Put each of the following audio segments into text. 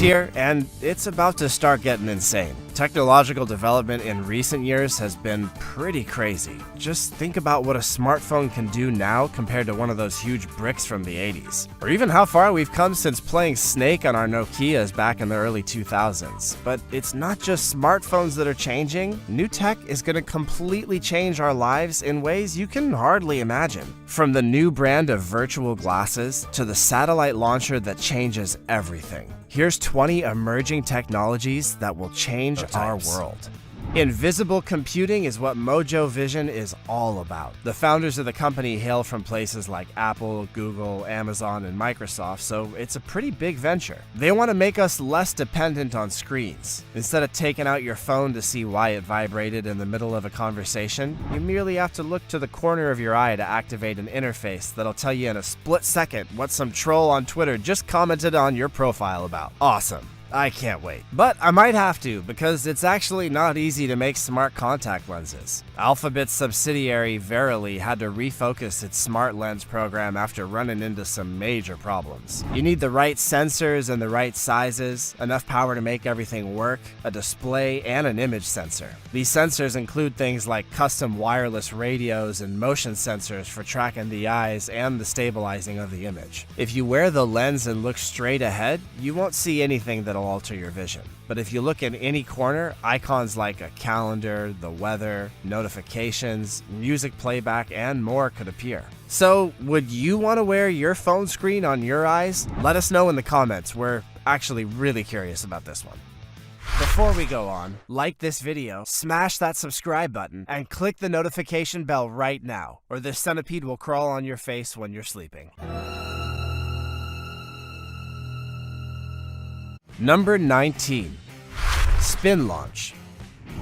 here, and it's about to start getting insane. Technological development in recent years has been pretty crazy. Just think about what a smartphone can do now compared to one of those huge bricks from the 80s. Or even how far we've come since playing Snake on our Nokias back in the early 2000s. But it's not just smartphones that are changing. New tech is going to completely change our lives in ways you can hardly imagine. From the new brand of virtual glasses to the satellite launcher that changes everything. Here's 20 emerging technologies that will change our world. Invisible computing is what Mojo Vision is all about. The founders of the company hail from places like Apple, Google, Amazon, and Microsoft, so it's a pretty big venture. They want to make us less dependent on screens. Instead of taking out your phone to see why it vibrated in the middle of a conversation, you merely have to look to the corner of your eye to activate an interface that'll tell you in a split second what some troll on Twitter just commented on your profile about. Awesome. I can't wait. But I might have to, because it's actually not easy to make smart contact lenses. Alphabet's subsidiary Verily had to refocus its smart lens program after running into some major problems. You need the right sensors and the right sizes, enough power to make everything work, a display, and an image sensor. These sensors include things like custom wireless radios and motion sensors for tracking the eyes and the stabilizing of the image. If you wear the lens and look straight ahead, you won't see anything that'll alter your vision. But if you look in any corner, icons like a calendar, the weather, notifications, music playback, and more could appear. So, would you want to wear your phone screen on your eyes? Let us know in the comments. We're actually really curious about this one. Before we go on, like this video, smash that subscribe button, and click the notification bell right now, or this centipede will crawl on your face when you're sleeping. Number 19. Spin launch.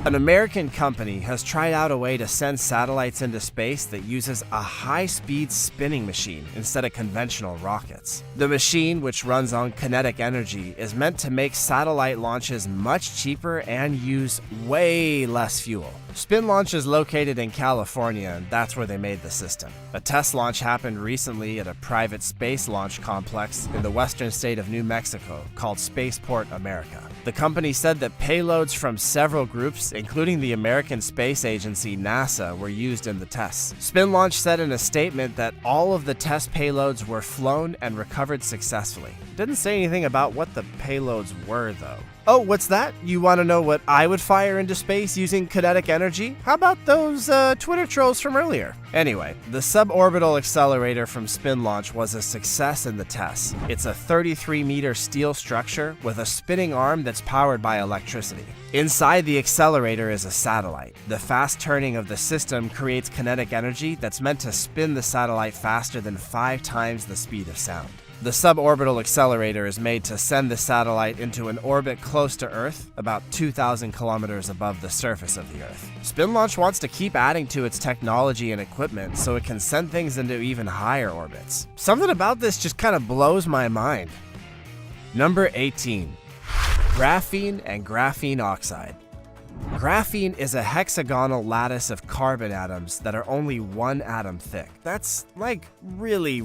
An American company has tried out a way to send satellites into space that uses a high-speed spinning machine instead of conventional rockets. The machine, which runs on kinetic energy, is meant to make satellite launches much cheaper and use way less fuel. Spin Launch is located in California, and that's where they made the system. A test launch happened recently at a private space launch complex in the western state of New Mexico called Spaceport America. The company said that payloads from several groups, including the American Space Agency NASA, were used in the tests. Spin Launch said in a statement that all of the test payloads were flown and recovered successfully. Didn't say anything about what the payloads were, though. Oh, what's that? You want to know what I would fire into space using kinetic energy? How about those Twitter trolls from earlier? Anyway, the suborbital accelerator from Spin Launch was a success in the tests. It's a 33-meter steel structure with a spinning arm that's powered by electricity. Inside the accelerator is a satellite. The fast turning of the system creates kinetic energy that's meant to spin the satellite faster than 5 times the speed of sound. The suborbital accelerator is made to send the satellite into an orbit close to Earth, about 2,000 kilometers above the surface of the Earth. Spin Launch wants to keep adding to its technology and equipment so it can send things into even higher orbits. Something about this just kind of blows my mind. Number 18. Graphene and graphene oxide. Graphene is a hexagonal lattice of carbon atoms that are only 1 atom thick. That's like really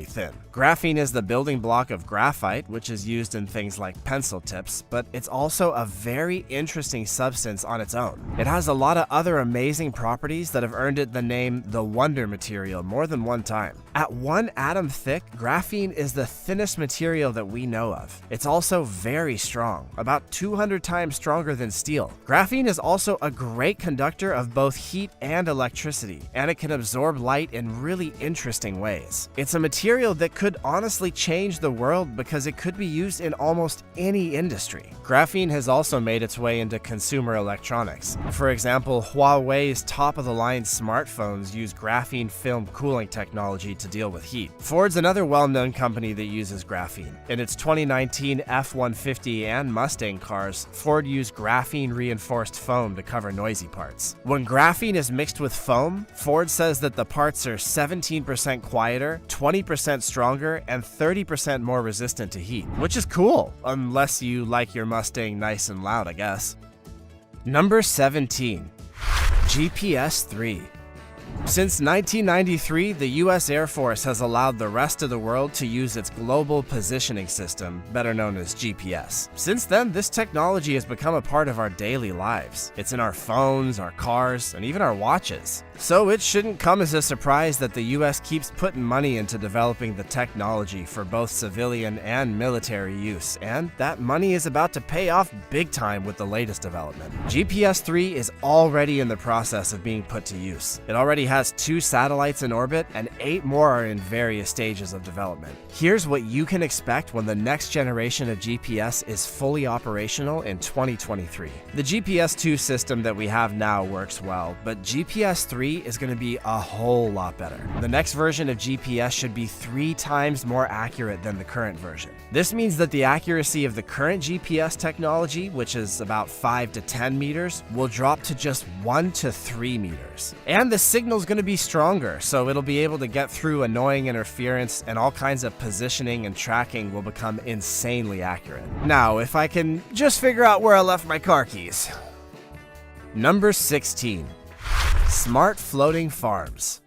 thin. Graphene is the building block of graphite, which is used in things like pencil tips, but it's also a very interesting substance on its own. It has a lot of other amazing properties that have earned it the name the Wonder Material more than one time. At 1 atom thick, graphene is the thinnest material that we know of. It's also very strong, about 200 times stronger than steel. Graphene is also a great conductor of both heat and electricity, and it can absorb light in really interesting ways. It's a material that could honestly change the world because it could be used in almost any industry. Graphene has also made its way into consumer electronics. For example, Huawei's top-of-the-line smartphones use graphene film cooling technology to deal with heat. Ford's another well-known company that uses graphene. In its 2019 F-150 and Mustang cars, Ford used graphene-reinforced foam to cover noisy parts. When graphene is mixed with foam, Ford says that the parts are 17% quieter, 20% stronger, and 30% more resistant to heat, which is cool, unless you like your Mustang nice and loud, I guess. Number 17. GPS 3. Since 1993, the US Air Force has allowed the rest of the world to use its Global Positioning System, better known as GPS. Since then, this technology has become a part of our daily lives. It's in our phones, our cars, and even our watches. So it shouldn't come as a surprise that the US keeps putting money into developing the technology for both civilian and military use, and that money is about to pay off big time with the latest development. GPS-3 is already in the process of being put to use. It already has 2 satellites in orbit, and 8 more are in various stages of development. Here's what you can expect when the next generation of GPS is fully operational in 2023. The GPS-2 system that we have now works well, but GPS-3 is going to be a whole lot better. The next version of GPS should be 3 times more accurate than the current version. This means that the accuracy of the current GPS technology, which is about 5 to 10 meters, will drop to just 1 to 3 meters. And the signal's going to be stronger, so it'll be able to get through annoying interference, and all kinds of positioning and tracking will become insanely accurate. Now, if I can just figure out where I left my car keys. Number 16. Smart floating farms.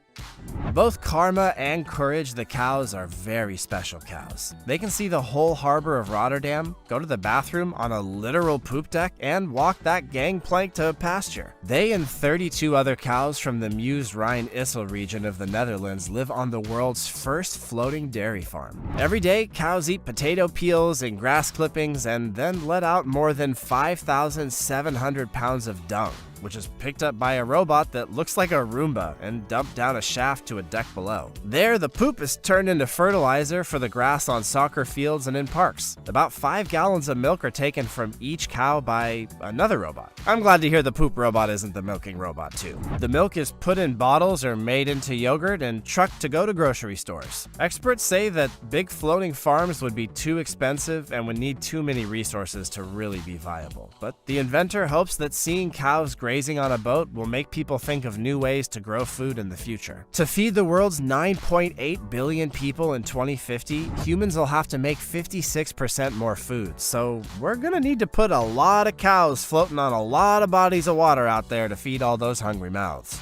Both Karma and Courage, the cows, are very special cows. They can see the whole harbor of Rotterdam, go to the bathroom on a literal poop deck, and walk that gangplank to a pasture. They and 32 other cows from the Meuse-Rhine-Issel region of the Netherlands live on the world's first floating dairy farm. Every day, cows eat potato peels and grass clippings and then let out more than 5,700 pounds of dung, which is picked up by a robot that looks like a Roomba and dumped down a shaft to a deck below. There, the poop is turned into fertilizer for the grass on soccer fields and in parks. About 5 gallons of milk are taken from each cow by another robot. I'm glad to hear the poop robot isn't the milking robot too. The milk is put in bottles or made into yogurt and trucked to go to grocery stores. Experts say that big floating farms would be too expensive and would need too many resources to really be viable. But the inventor hopes that seeing cows grazing on a boat will make people think of new ways to grow food in the future. To feed the world's 9.8 billion people in 2050, humans will have to make 56% more food, so we're gonna need to put a lot of cows floating on a lot of bodies of water out there to feed all those hungry mouths.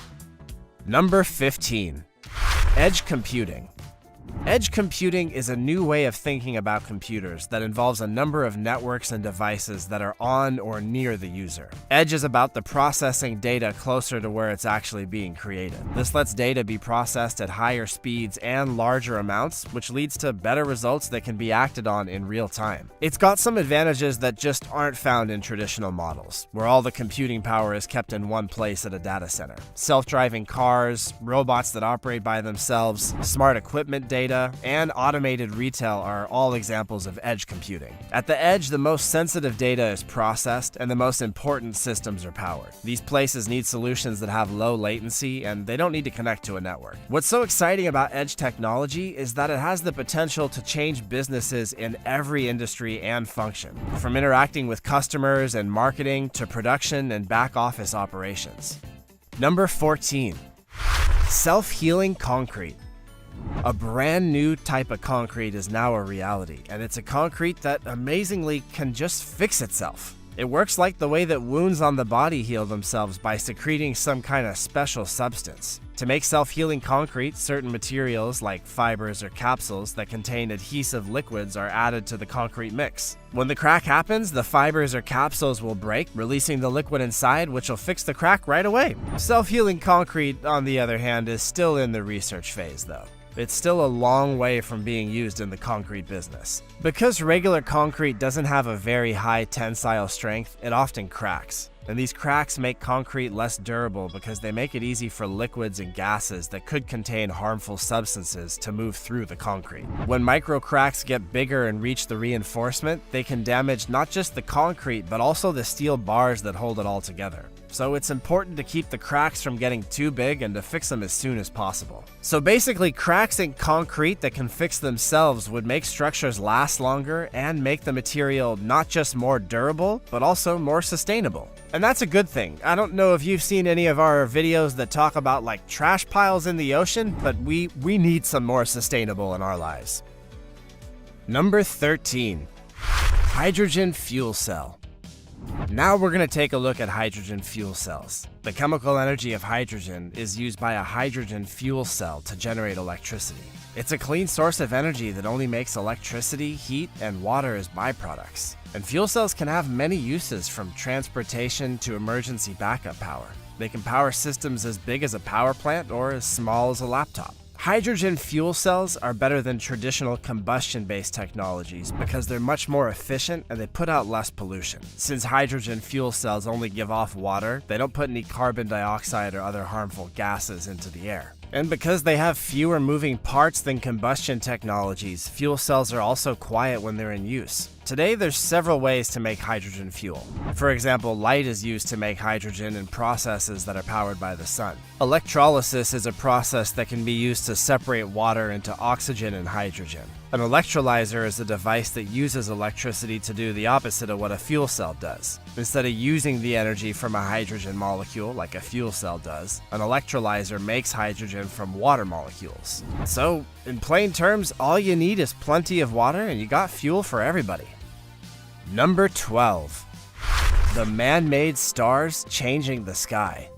Number 15. Edge computing. Edge computing is a new way of thinking about computers that involves a number of networks and devices that are on or near the user. Edge is about the processing data closer to where it's actually being created. This lets data be processed at higher speeds and larger amounts, which leads to better results that can be acted on in real time. It's got some advantages that just aren't found in traditional models, where all the computing power is kept in one place at a data center. Self-driving cars, robots that operate by themselves, smart equipment data, and automated retail are all examples of edge computing. At the edge, the most sensitive data is processed and the most important systems are powered. These places need solutions that have low latency and they don't need to connect to a network. What's so exciting about edge technology is that it has the potential to change businesses in every industry and function, from interacting with customers and marketing to production and back office operations. Number 14. Self-healing concrete. A brand new type of concrete is now a reality, and it's a concrete that amazingly can just fix itself. It works like the way that wounds on the body heal themselves by secreting some kind of special substance. To make self-healing concrete, certain materials like fibers or capsules that contain adhesive liquids are added to the concrete mix. When the crack happens, the fibers or capsules will break, releasing the liquid inside, which will fix the crack right away. Self-healing concrete, on the other hand, is still in the research phase though. It's still a long way from being used in the concrete business. Because regular concrete doesn't have a very high tensile strength, it often cracks. And these cracks make concrete less durable because they make it easy for liquids and gases that could contain harmful substances to move through the concrete. When micro cracks get bigger and reach the reinforcement, they can damage not just the concrete, but also the steel bars that hold it all together. So it's important to keep the cracks from getting too big and to fix them as soon as possible. So basically, cracks in concrete that can fix themselves would make structures last longer and make the material not just more durable, but also more sustainable. And that's a good thing. I don't know if you've seen any of our videos that talk about like trash piles in the ocean, but we need some more sustainable in our lives. Number 13. Hydrogen fuel cell. Now we're going to take a look at hydrogen fuel cells. The chemical energy of hydrogen is used by a hydrogen fuel cell to generate electricity. It's a clean source of energy that only makes electricity, heat, and water as byproducts. And fuel cells can have many uses, from transportation to emergency backup power. They can power systems as big as a power plant or as small as a laptop. Hydrogen fuel cells are better than traditional combustion-based technologies because they're much more efficient and they put out less pollution. Since hydrogen fuel cells only give off water, they don't put any carbon dioxide or other harmful gases into the air. And because they have fewer moving parts than combustion technologies, fuel cells are also quiet when they're in use. Today, there's several ways to make hydrogen fuel. For example, light is used to make hydrogen in processes that are powered by the sun. Electrolysis is a process that can be used to separate water into oxygen and hydrogen. An electrolyzer is a device that uses electricity to do the opposite of what a fuel cell does. Instead of using the energy from a hydrogen molecule like a fuel cell does, an electrolyzer makes hydrogen from water molecules. So, in plain terms, all you need is plenty of water and you got fuel for everybody. Number 12. The man-made stars changing the sky.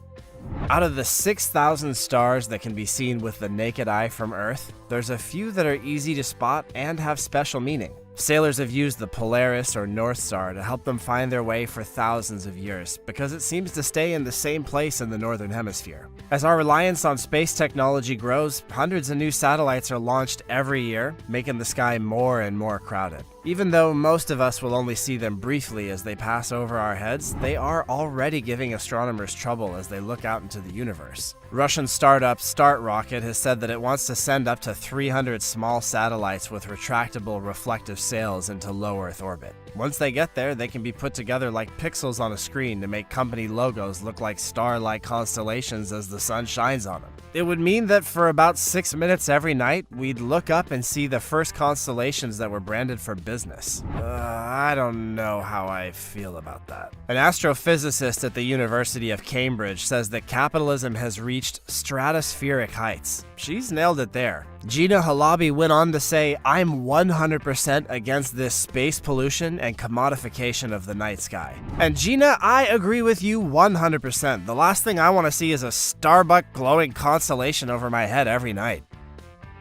Out of the 6,000 stars that can be seen with the naked eye from Earth, there's a few that are easy to spot and have special meaning. Sailors have used the Polaris or North Star to help them find their way for thousands of years because it seems to stay in the same place in the northern hemisphere. As our reliance on space technology grows, hundreds of new satellites are launched every year, making the sky more and more crowded. Even though most of us will only see them briefly as they pass over our heads, they are already giving astronomers trouble as they look out into the universe. Russian startup Start Rocket has said that it wants to send up to 300 small satellites with retractable reflective sails into low Earth orbit. Once they get there, they can be put together like pixels on a screen to make company logos look like star-like constellations as the sun shines on them. It would mean that for about 6 minutes every night, we'd look up and see the first constellations that were branded for business. I don't know how I feel about that. An astrophysicist at the University of Cambridge says that capitalism has reached stratospheric heights. She's nailed it there. Gina Halabi went on to say, "I'm 100% against this space pollution and commodification of the night sky." And Gina, I agree with you 100%. The last thing I want to see is a Starbuck glowing constellation over my head every night.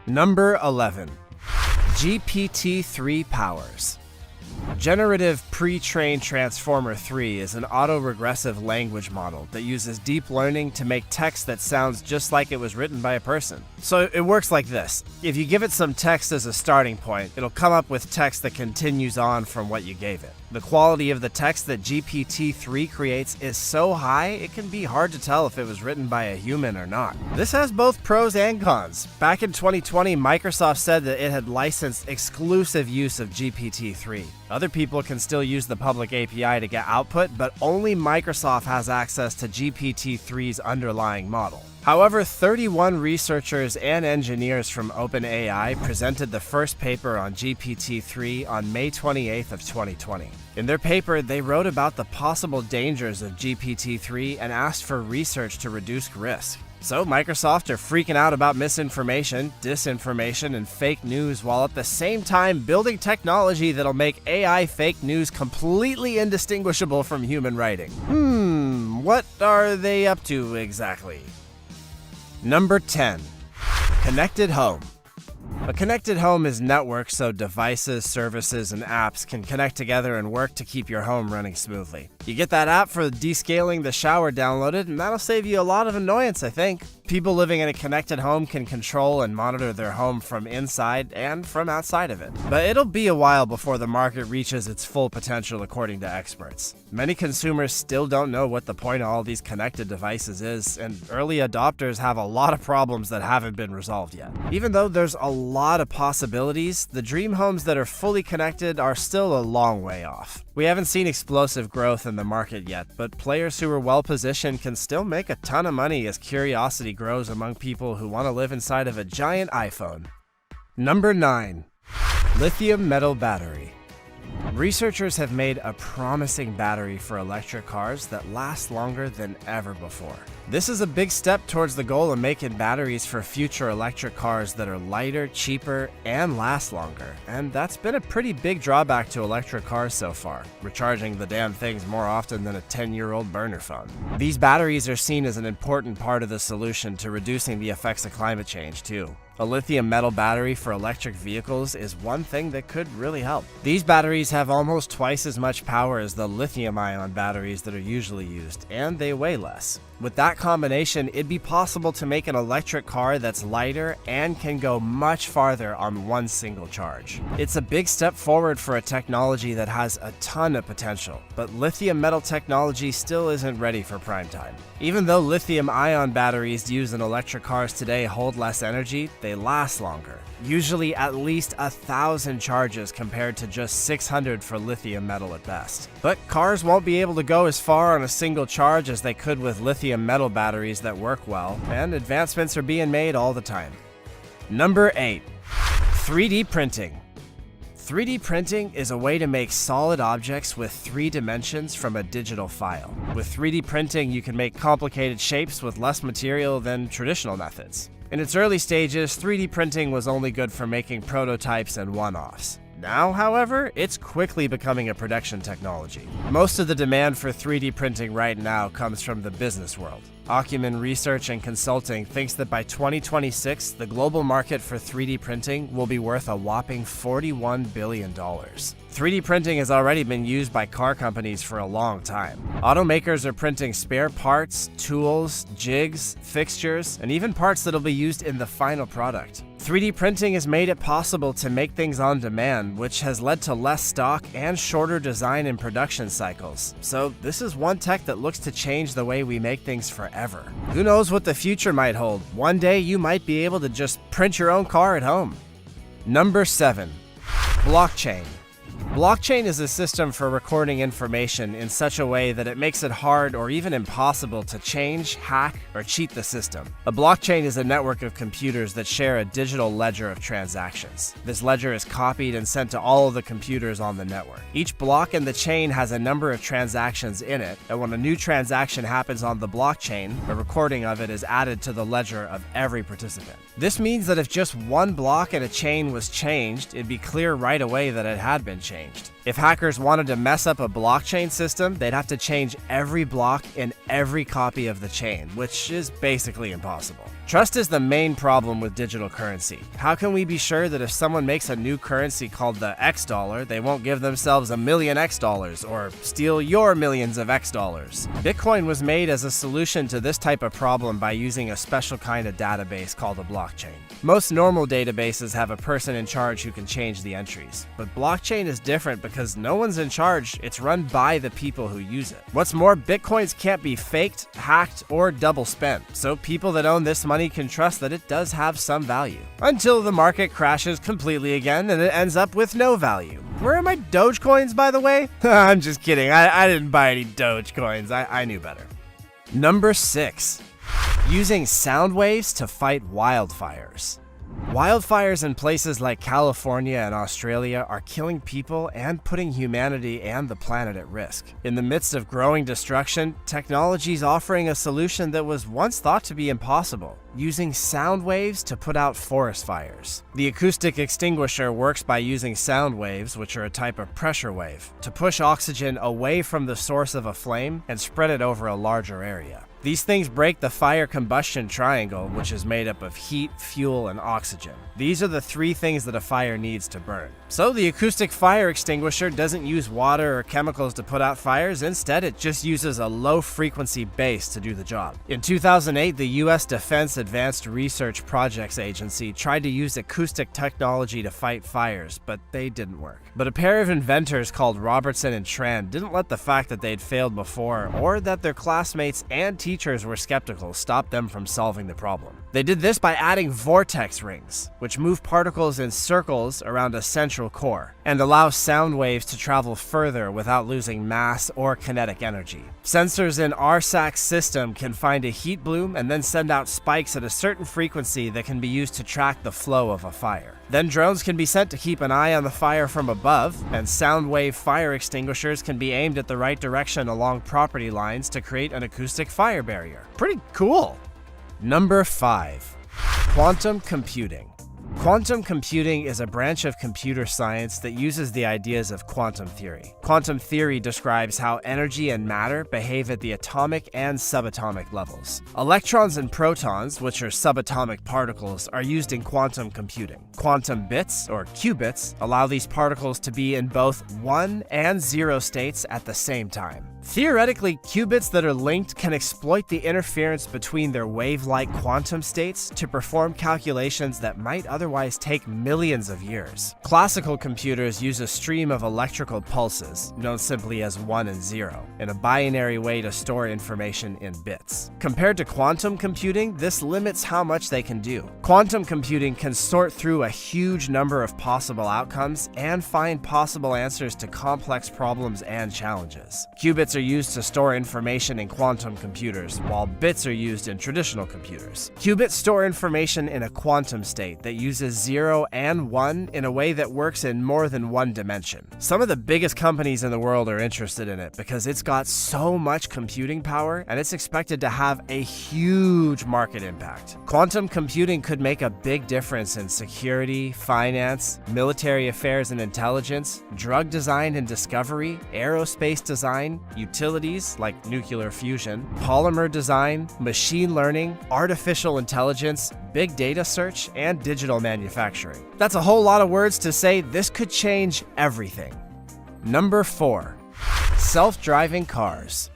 Number 11. GPT-3 powers. Generative Pre-trained Transformer 3 is an autoregressive language model that uses deep learning to make text that sounds just like it was written by a person. So it works like this. If you give it some text as a starting point, it'll come up with text that continues on from what you gave it. The quality of the text that GPT-3 creates is so high, it can be hard to tell if it was written by a human or not. This has both pros and cons. Back in 2020, Microsoft said that it had licensed exclusive use of GPT-3. Other people can still use the public API to get output, but only Microsoft has access to GPT-3's underlying model. However, 31 researchers and engineers from OpenAI presented the first paper on GPT-3 on May 28th of 2020. In their paper, they wrote about the possible dangers of GPT-3 and asked for research to reduce risk. So Microsoft are freaking out about misinformation, disinformation, and fake news while at the same time building technology that'll make AI fake news completely indistinguishable from human writing. What are they up to exactly? Number 10. Connected home. A connected home is networked so devices, services, and apps can connect together and work to keep your home running smoothly. You get that app for descaling the shower downloaded, and that'll save you a lot of annoyance, I think. People living in a connected home can control and monitor their home from inside and from outside of it. But it'll be a while before the market reaches its full potential, according to experts. Many consumers still don't know what the point of all these connected devices is, and early adopters have a lot of problems that haven't been resolved yet. Even though there's a lot of possibilities, the dream homes that are fully connected are still a long way off. We haven't seen explosive growth in the market yet, but players who are well positioned can still make a ton of money as curiosity grows among people who want to live inside of a giant iPhone. Number 9. Lithium metal battery. Researchers have made a promising battery for electric cars that lasts longer than ever before. This is a big step towards the goal of making batteries for future electric cars that are lighter, cheaper, and last longer. And that's been a pretty big drawback to electric cars so far, recharging the damn things more often than a 10-year-old burner phone. These batteries are seen as an important part of the solution to reducing the effects of climate change, too. A lithium metal battery for electric vehicles is one thing that could really help. These batteries have almost twice as much power as the lithium-ion batteries that are usually used, and they weigh less. With that combination, it'd be possible to make an electric car that's lighter and can go much farther on one single charge. It's a big step forward for a technology that has a ton of potential, but lithium metal technology still isn't ready for prime time. Even though lithium-ion batteries used in electric cars today hold less energy, they last longer. Usually at least 1,000 charges compared to just 600 for lithium metal at best. But cars won't be able to go as far on a single charge as they could with lithium metal batteries that work well, and advancements are being made all the time. Number 8. 3D printing. 3D printing is a way to make solid objects with 3 dimensions from a digital file. With 3D printing, you can make complicated shapes with less material than traditional methods. In its early stages, 3D printing was only good for making prototypes and one-offs. Now, however, it's quickly becoming a production technology. Most of the demand for 3D printing right now comes from the business world. Acumen Research and Consulting thinks that by 2026, the global market for 3D printing will be worth a whopping $41 billion. 3D printing has already been used by car companies for a long time. Automakers are printing spare parts, tools, jigs, fixtures, and even parts that'll be used in the final product. 3D printing has made it possible to make things on demand, which has led to less stock and shorter design and production cycles. So this is one tech that looks to change the way we make things forever. Who knows what the future might hold? One day you might be able to just print your own car at home. Number 7. Blockchain. Blockchain is a system for recording information in such a way that it makes it hard or even impossible to change, hack, or cheat the system. A blockchain is a network of computers that share a digital ledger of transactions. This ledger is copied and sent to all of the computers on the network. Each block in the chain has a number of transactions in it, and when a new transaction happens on the blockchain, a recording of it is added to the ledger of every participant. This means that if just one block in a chain was changed, it'd be clear right away that it had been changed. If hackers wanted to mess up a blockchain system, they'd have to change every block in every copy of the chain, which is basically impossible. Trust is the main problem with digital currency. How can we be sure that if someone makes a new currency called the X dollar, they won't give themselves 1,000,000 X dollars or steal your millions of X dollars? Bitcoin was made as a solution to this type of problem by using a special kind of database called a blockchain. Most normal databases have a person in charge who can change the entries, but blockchain is different because no one's in charge, it's run by the people who use it. What's more, Bitcoins can't be faked, hacked, or double spent, so people that own this money can trust that it does have some value. Until the market crashes completely again and it ends up with no value. Where are my Dogecoins, by the way? I'm just kidding, I didn't buy any Dogecoins, I knew better. Number 6. Using sound waves to fight wildfires. Wildfires in places like California and Australia are killing people and putting humanity and the planet at risk. In the midst of growing destruction, technology is offering a solution that was once thought to be impossible, using sound waves to put out forest fires. The acoustic extinguisher works by using sound waves, which are a type of pressure wave, to push oxygen away from the source of a flame and spread it over a larger area. These things break the fire combustion triangle, which is made up of heat, fuel, and oxygen. These are the 3 things that a fire needs to burn. So the acoustic fire extinguisher doesn't use water or chemicals to put out fires. Instead, it just uses a low-frequency base to do the job. In 2008, the U.S. Defense Advanced Research Projects Agency tried to use acoustic technology to fight fires, but they didn't work. But a pair of inventors called Robertson and Tran didn't let the fact that they'd failed before, or that their classmates and teachers were skeptical, stop them from solving the problem. They did this by adding vortex rings, which move particles in circles around a central core, and allow sound waves to travel further without losing mass or kinetic energy. Sensors in RSAC's system can find a heat bloom and then send out spikes at a certain frequency that can be used to track the flow of a fire. Then drones can be sent to keep an eye on the fire from above, and sound wave fire extinguishers can be aimed at the right direction along property lines to create an acoustic fire barrier. Pretty cool! Number 5. Quantum computing. Quantum computing is a branch of computer science that uses the ideas of quantum theory. Quantum theory describes how energy and matter behave at the atomic and subatomic levels. Electrons and protons, which are subatomic particles, are used in quantum computing. Quantum bits, or qubits, allow these particles to be in both 1 and 0 states at the same time. Theoretically, qubits that are linked can exploit the interference between their wave-like quantum states to perform calculations that might otherwise take millions of years. Classical computers use a stream of electrical pulses, known simply as 1 and 0, in a binary way to store information in bits. Compared to quantum computing, this limits how much they can do. Quantum computing can sort through a huge number of possible outcomes and find possible answers to complex problems and challenges. Qubits are used to store information in quantum computers, while bits are used in traditional computers. Qubits store information in a quantum state that uses 0 and 1 in a way that works in more than one dimension. Some of the biggest companies in the world are interested in it because it's got so much computing power and it's expected to have a huge market impact. Quantum computing could make a big difference in security, finance, military affairs and intelligence, drug design and discovery, aerospace design, utilities like nuclear fusion, polymer design, machine learning, artificial intelligence, big data search, and digital manufacturing. That's a whole lot of words to say this could change everything. Number 4. Self-driving cars.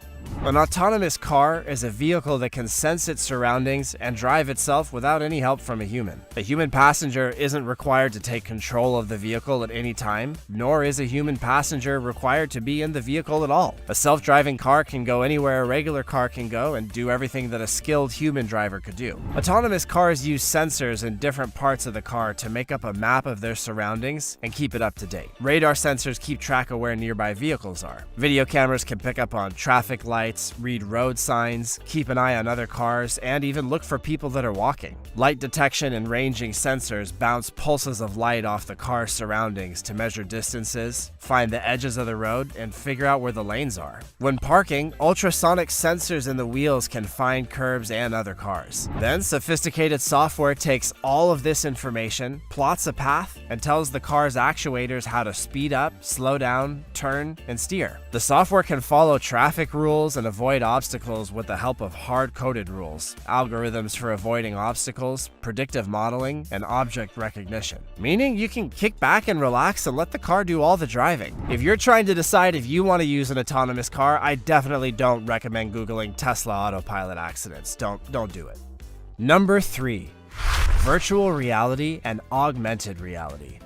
An autonomous car is a vehicle that can sense its surroundings and drive itself without any help from a human. A human passenger isn't required to take control of the vehicle at any time, nor is a human passenger required to be in the vehicle at all. A self-driving car can go anywhere a regular car can go and do everything that a skilled human driver could do. Autonomous cars use sensors in different parts of the car to make up a map of their surroundings and keep it up to date. Radar sensors keep track of where nearby vehicles are. Video cameras can pick up on traffic lights, read road signs, keep an eye on other cars, and even look for people that are walking. Light detection and ranging sensors bounce pulses of light off the car's surroundings to measure distances, find the edges of the road, and figure out where the lanes are. When parking, ultrasonic sensors in the wheels can find curbs and other cars. Then, sophisticated software takes all of this information, plots a path, and tells the car's actuators how to speed up, slow down, turn, and steer. The software can follow traffic rules and avoid obstacles with the help of hard-coded rules, algorithms for avoiding obstacles, predictive modeling, and object recognition. Meaning you can kick back and relax and let the car do all the driving. If you're trying to decide if you want to use an autonomous car, I definitely don't recommend Googling Tesla autopilot accidents. Don't do it. Number 3. Virtual reality and augmented reality.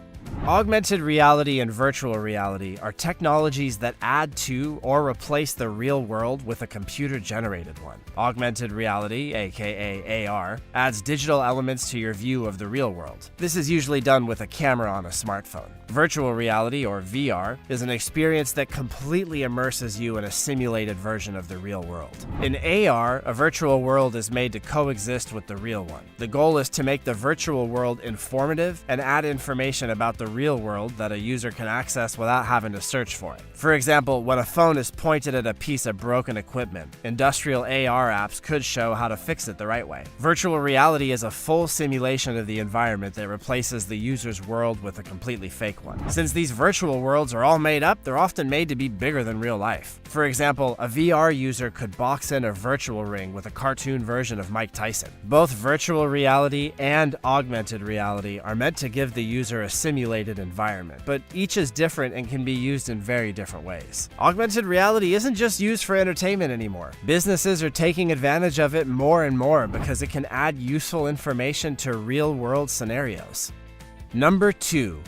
Augmented reality and virtual reality are technologies that add to or replace the real world with a computer-generated one. Augmented reality, aka AR, adds digital elements to your view of the real world. This is usually done with a camera on a smartphone. Virtual reality, or VR, is an experience that completely immerses you in a simulated version of the real world. In AR, a virtual world is made to coexist with the real one. The goal is to make the virtual world informative and add information about the real world that a user can access without having to search for it. For example, when a phone is pointed at a piece of broken equipment, industrial AR apps could show how to fix it the right way. Virtual reality is a full simulation of the environment that replaces the user's world with a completely fake one. Since these virtual worlds are all made up, they're often made to be bigger than real life. For example, a VR user could box in a virtual ring with a cartoon version of Mike Tyson. Both virtual reality and augmented reality are meant to give the user a simulated environment, but each is different and can be used in very different ways. Augmented reality isn't just used for entertainment anymore. Businesses are taking advantage of it more and more because it can add useful information to real-world scenarios. Number 2.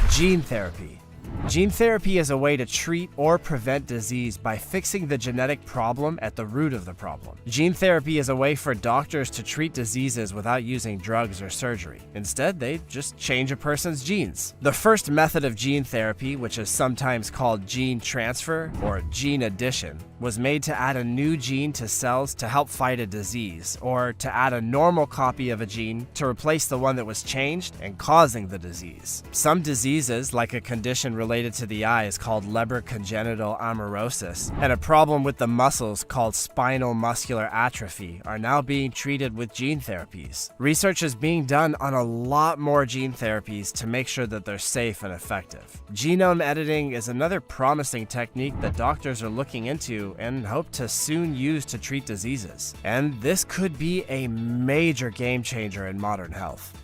Gene therapy. Gene therapy is a way to treat or prevent disease by fixing the genetic problem at the root of the problem. Gene therapy is a way for doctors to treat diseases without using drugs or surgery. Instead, they just change a person's genes. The first method of gene therapy, which is sometimes called gene transfer or gene addition, was made to add a new gene to cells to help fight a disease, or to add a normal copy of a gene to replace the one that was changed and causing the disease. Some diseases, like a condition related to the eye, is called Leber congenital amaurosis, and a problem with the muscles called spinal muscular atrophy, are now being treated with gene therapies. Research is being done on a lot more gene therapies to make sure that they're safe and effective. Genome editing is another promising technique that doctors are looking into and hope to soon use to treat diseases. And this could be a major game changer in modern health.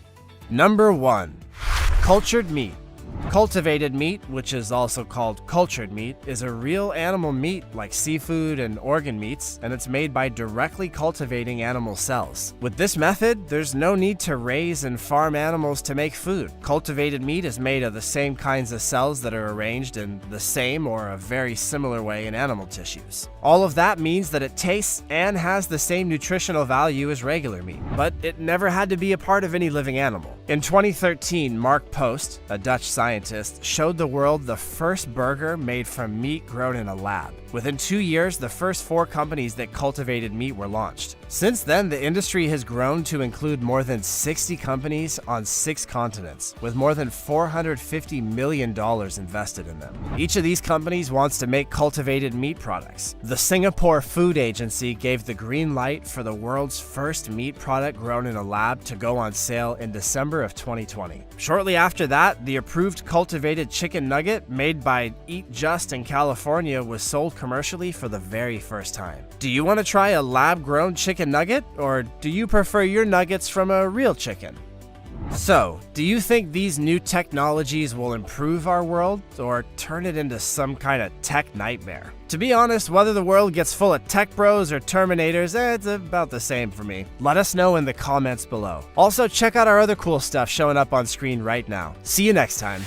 Number 1. Cultured meat. Cultivated meat, which is also called cultured meat, is a real animal meat like seafood and organ meats, and it's made by directly cultivating animal cells. With this method, there's no need to raise and farm animals to make food. Cultivated meat is made of the same kinds of cells that are arranged in the same or a very similar way in animal tissues. All of that means that it tastes and has the same nutritional value as regular meat, but it never had to be a part of any living animal. In 2013, Mark Post, a Dutch scientist, showed the world the first burger made from meat grown in a lab. Within 2 years, the first 4 companies that cultivated meat were launched. Since then, the industry has grown to include more than 60 companies on 6 continents, with more than $450 million invested in them. Each of these companies wants to make cultivated meat products. The Singapore Food Agency gave the green light for the world's first meat product grown in a lab to go on sale in December of 2020. Shortly after that, the approved cultivated chicken nugget made by Eat Just in California was sold commercially for the very first time. Do you want to try a lab-grown chicken nugget, or do you prefer your nuggets from a real chicken? So, do you think these new technologies will improve our world, or turn it into some kind of tech nightmare? To be honest, whether the world gets full of tech bros or Terminators, it's about the same for me. Let us know in the comments below. Also, check out our other cool stuff showing up on screen right now. See you next time.